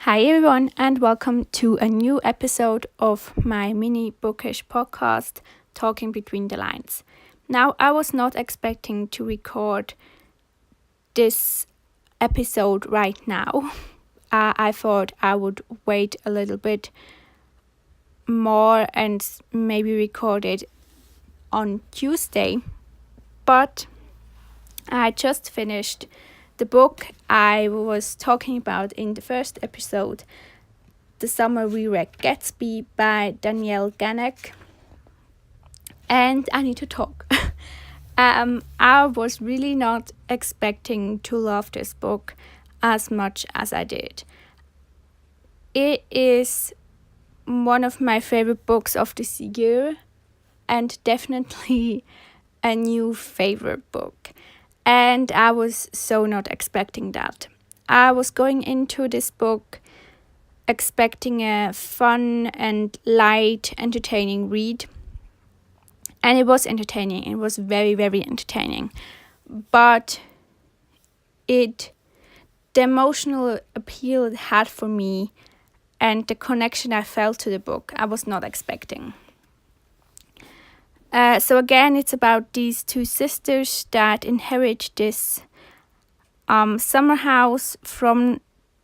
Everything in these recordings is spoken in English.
Hi everyone, and welcome to a new episode of my mini Bookish podcast, Talking Between the Lines. Now, I was not expecting to record this episode right now. I thought I would wait a little bit more and maybe record it on Tuesday, but I just finished the book I was talking about in the first episode, the summer we read Gatsby by Danielle Ganek, and I need to talk. I was really not expecting to love this book as much as I did. It is one of my favorite books of this year and definitely a new favorite book. And I was so not expecting that. I was going into this book expecting a fun and light, entertaining read. And it was entertaining. It was very, very entertaining. But the emotional appeal it had for me and the connection I felt to the book, I was not expecting. So again, it's about these two sisters that inherit this summer house from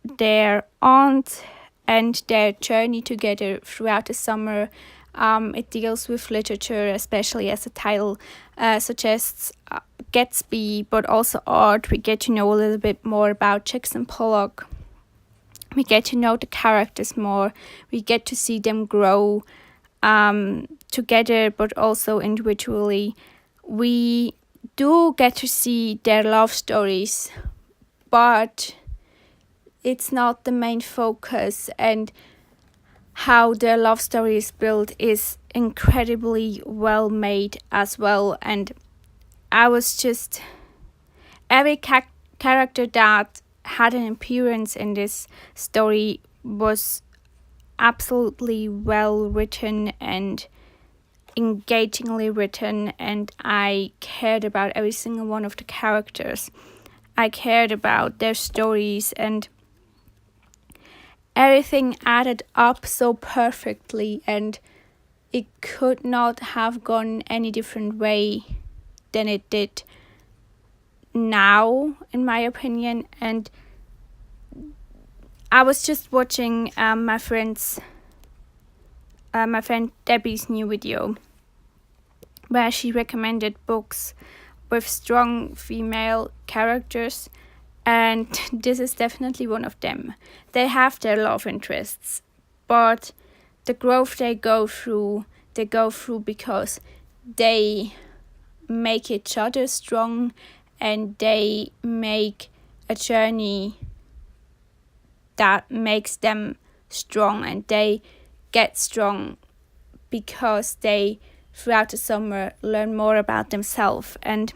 their aunt and their journey together throughout the summer. It deals with literature, especially as the title suggests, Gatsby, but also art. We get to know a little bit more about Jackson Pollock. We get to know the characters more. We get to see them grow together, but also individually. We do get to see their love stories, but it's not the main focus, and how their love story is built is incredibly well made as well. And I was just, every character that had an appearance in this story was absolutely well written and engagingly written, and I cared about every single one of the characters. I cared about their stories, and everything added up so perfectly, and it could not have gone any different way than it did now, in my opinion. And I was just watching my friend Debbie's new video where she recommended books with strong female characters, and this is definitely one of them. They have their love interests, but the growth they go through because they make each other strong, and they make a journey that makes them strong, and they get strong because they, throughout the summer, learn more about themselves. And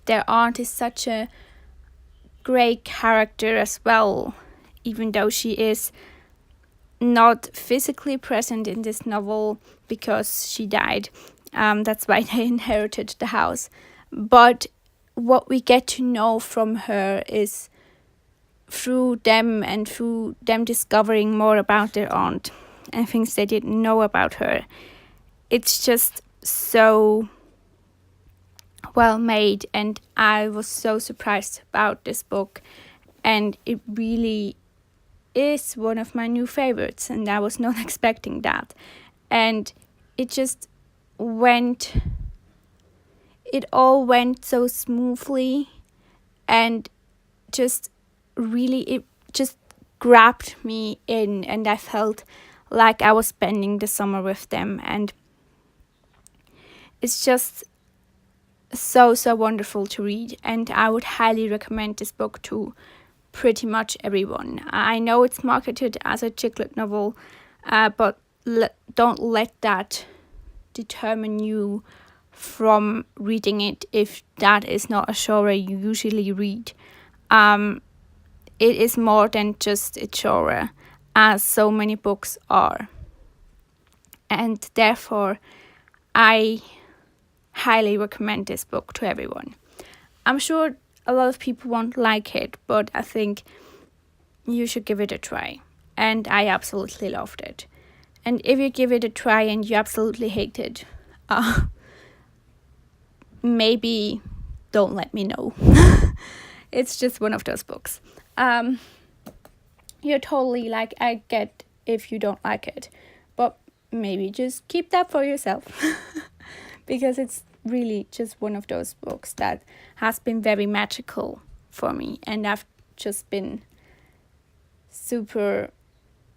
their aunt is such a great character as well, even though she is not physically present in this novel because she died. That's why they inherited the house. But what we get to know from her is through them, and through them discovering more about their aunt and things they didn't know about her. It's just so well made, and I was so surprised about this book, and it really is one of my new favorites, and I was not expecting that. And it all went so smoothly, and just really, it just grabbed me in, and I felt like I was spending the summer with them. And it's just so wonderful to read, and I would highly recommend this book to pretty much everyone. I know it's marketed as a chick lit novel, but don't let that determine you from reading it if that is not a genre you usually read. It is more than just a genre, as so many books are. And therefore, I highly recommend this book to everyone. I'm sure a lot of people won't like it, but I think you should give it a try. And I absolutely loved it. And if you give it a try and you absolutely hate it, maybe don't let me know. It's just one of those books. You're totally like, I get if you don't like it, but maybe just keep that for yourself. Because it's really just one of those books that has been very magical for me, and I've just been super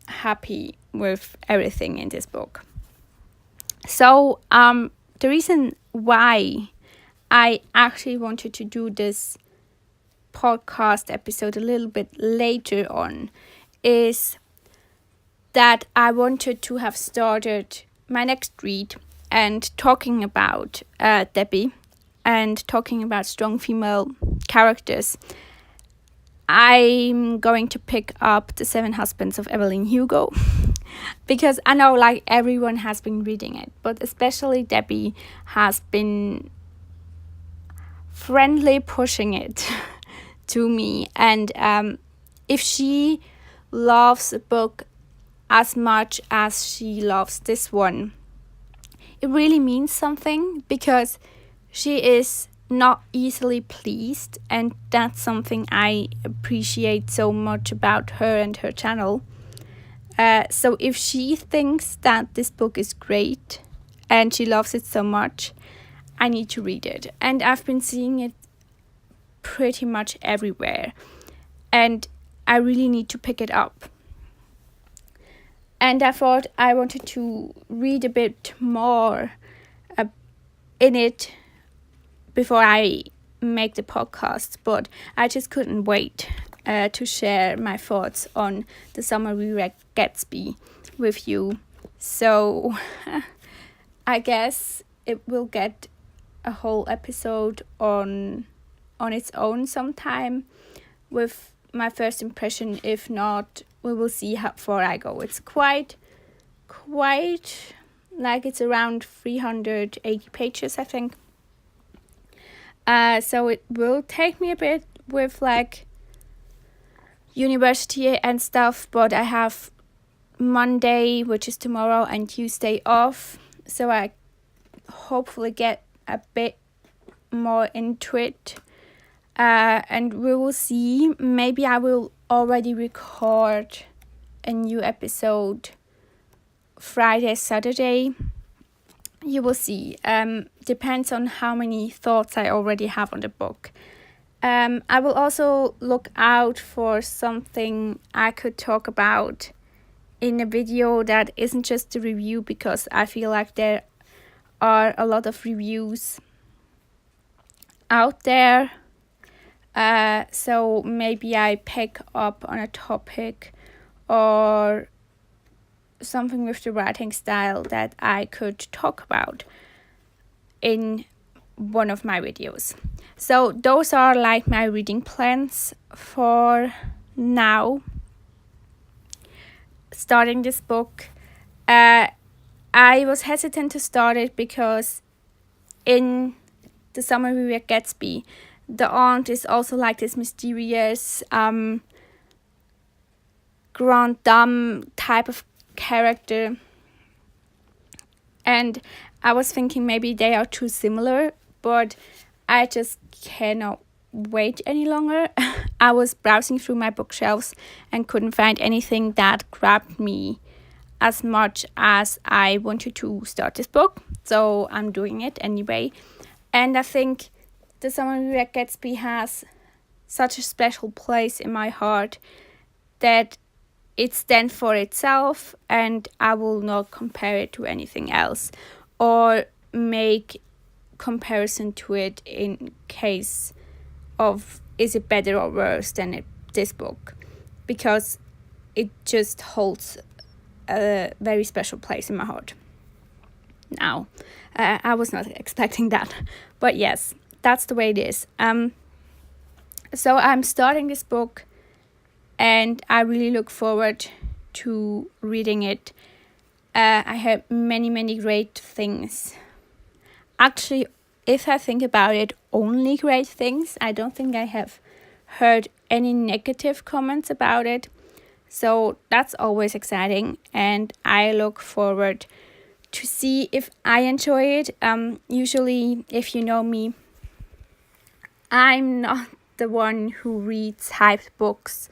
happy with everything in this book. So the reason why I actually wanted to do this podcast episode a little bit later on is that I wanted to have started my next read and talking about Debbie and talking about strong female characters. I'm going to pick up The Seven Husbands of Evelyn Hugo because I know like everyone has been reading it, but especially Debbie has been friendly pushing it to me. And if she loves a book as much as she loves this one, it really means something, because she is not easily pleased, and that's something I appreciate so much about her and her channel. So if she thinks that this book is great and she loves it so much, I need to read it. And I've been seeing it pretty much everywhere, and I really need to pick it up. And I thought I wanted to read a bit more in it before I make the podcast, but I just couldn't wait to share my thoughts on the summer we read Gatsby with you. So I guess it will get a whole episode on its own sometime with my first impression. If not, we will see how far I go. It's quite like it's around 380 pages, I think. So it will take me a bit with like university and stuff, but I have Monday, which is tomorrow, and Tuesday off, so I hopefully get a bit more into it. And we will see. Maybe I will already record a new episode Friday, Saturday. You will see. Depends on how many thoughts I already have on the book. I will also look out for something I could talk about in a video that isn't just a review, because I feel like there are a lot of reviews out there. So maybe I pick up on a topic or something with the writing style that I could talk about in one of my videos. So those are like my reading plans for now. Starting this book, I was hesitant to start it because in The Summer We Read Gatsby, the aunt is also like this mysterious grand dame type of character, and I was thinking maybe they are too similar, but I just cannot wait any longer. I was browsing through my bookshelves and couldn't find anything that grabbed me as much as I wanted to start this book, so I'm doing it anyway. And I think The Summer We Read Gatsby has such a special place in my heart that it stands for itself, and I will not compare it to anything else or make comparison to it in case of is it better or worse than this book, because it just holds a very special place in my heart. Now, I was not expecting that, but yes, that's the way it is. So I'm starting this book, and I really look forward to reading it. I heard many great things. Actually, if I think about it, only great things. I don't think I have heard any negative comments about it. So that's always exciting, and I look forward to see if I enjoy it. Usually, if you know me, I'm not the one who reads hyped books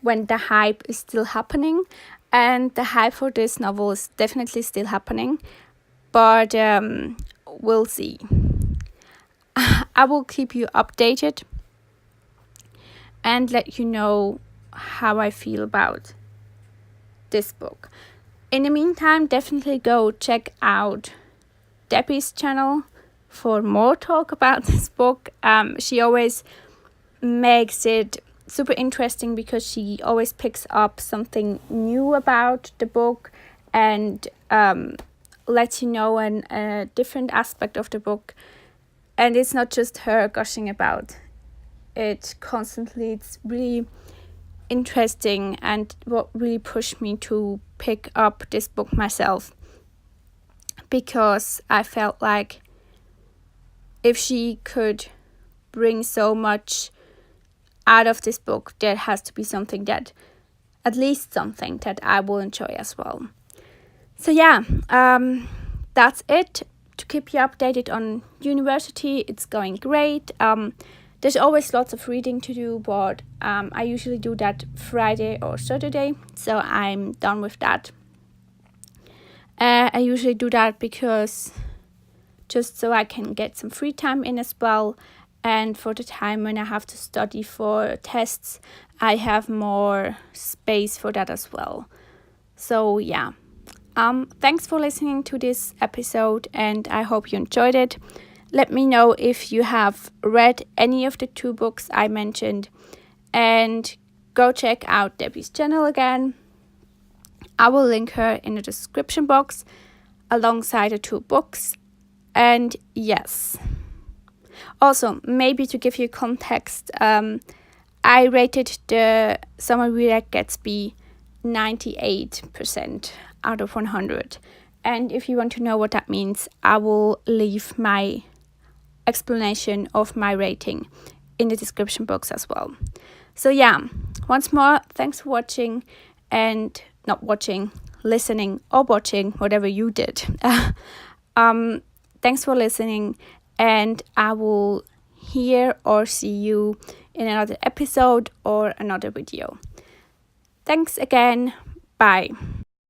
when the hype is still happening, and the hype for this novel is definitely still happening, but we'll see. I will keep you updated and let you know how I feel about this book. In the meantime, definitely go check out Debbie's channel for more talk about this book. She always makes it super interesting because she always picks up something new about the book and lets you know a different aspect of the book. And it's not just her gushing about it constantly. It's really interesting and what really pushed me to pick up this book myself, because I felt like if she could bring so much out of this book, there has to be something that, at least something that I will enjoy as well. So yeah, that's it. To keep you updated on university, it's going great. There's always lots of reading to do, but I usually do that Friday or Saturday, so I'm done with that. I usually do that because just so I can get some free time in as well, and for the time when I have to study for tests, I have more space for that as well. So yeah, thanks for listening to this episode, and I hope you enjoyed it. Let me know if you have read any of the 2 books I mentioned, and go check out Debbie's channel again. I will link her in the description box alongside the 2 books. And yes, also maybe to give you context, I rated the Summer Read Gatsby 98% out of 100. And if you want to know what that means, I will leave my explanation of my rating in the description box as well. So yeah, once more, thanks for watching, and not watching, listening or watching, whatever you did. Thanks for listening, and I will hear or see you in another episode or another video. Thanks again. Bye.